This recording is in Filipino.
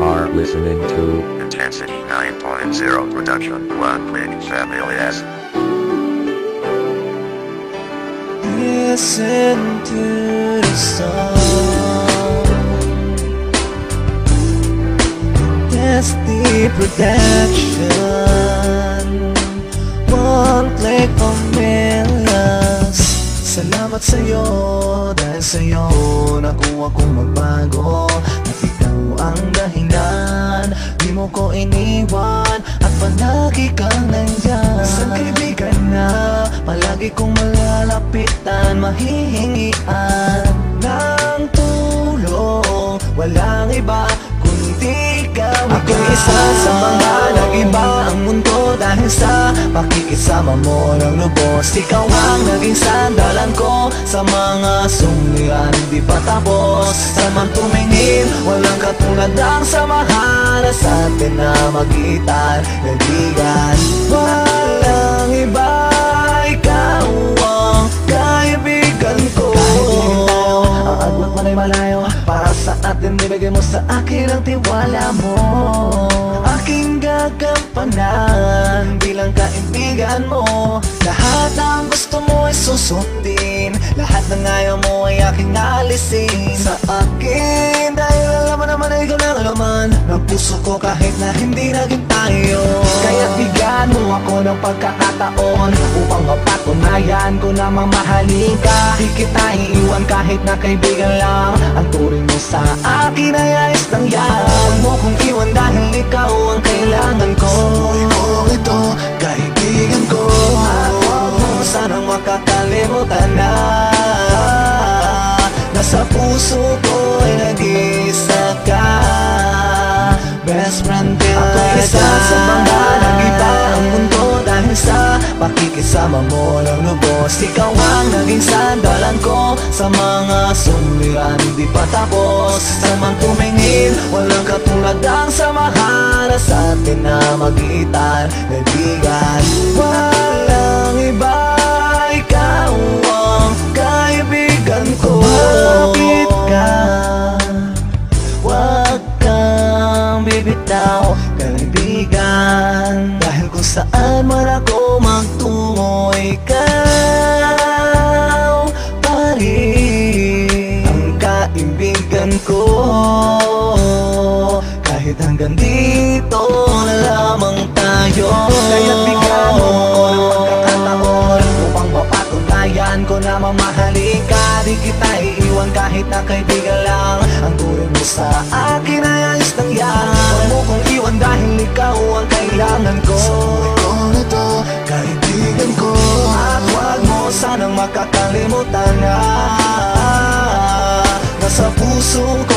are listening to Intensity 9.0 Production, One Click Families. Listen to the song. That's the production. One Click Families. Salamat sa'yo, dahil sa'yo nakuha kong magbago. At ikaw ang dahilan, di mo ko iniwan, at palagi kang nandyan. Isang kaibigan na palagi kong malalapitan, mahihingian ng tulong, walang iba kundi ikaw. Ako'y isa sa mga nag-iba ang mundo dahil sa pakikisama mo ng lubos. Ikaw ang naging sandalan ko sa mga sungian, di pa tapos. Samang tumingin, walang katulad ang samahan na sa atin na magitan, kaibigan. Walang iba, ikaw ang kaibigan ko. Ang agwat man ay malayo, para sa atin ibigay mo sa akin ang tiwala mo. Aking gagampanan bilang kaibigan mo. Lahat ng gusto mo ay susundin, lahat ng ayaw mo ay aking alisin sa akin. Dahil alam mo naman ay ikaw lang alaman ng puso ko kahit na hindi naging tayo. Kaya bigyan mo ako ng pagkakataon upang mapatunayan ko na mamahalin ka. Di kita iiwan kahit na kaibigan lang, ang turing mo sa akin ay ayos lang yan. Huwag mo kong iwan dahil ikaw ang kailangan ko. Buhay ko ito, kaibigan ko. At huwag mo sanang makakalimutan na nasa puso ko ay nag-iisa ka. Best friend till ako'y isa sa mga nag-iba ang mundo dahil sa pakikisama mo ng lubos. Ikaw ang naging sandalan ko sa mga sungian, di pa tapos. Samang tumingin, walang katulad ang samahan na sa atin na magitan, kaibigan. Walang iba, ikaw ang kaibigan ko. Bakit ka? Huwag kang bibitaw, kaibigan. Dahil kung saan man ako magtungo, ikaw pa rin ang kaibigan ko. Kahit hanggang dito na lamang tayo. Kaya bigyan mo ako ng pagkakataon upang mapatunayan ko na mamahalin ka. Di kita iiwan kahit na kaibigan lang, ang turing mo sa akin ay ayos lang yan. Huwag mo kong iwan dahil ikaw ang kailangan ko. Sa buhay ko nito, kaibigan ko. At huwag mo sanang makakalimutan na nasa puso ko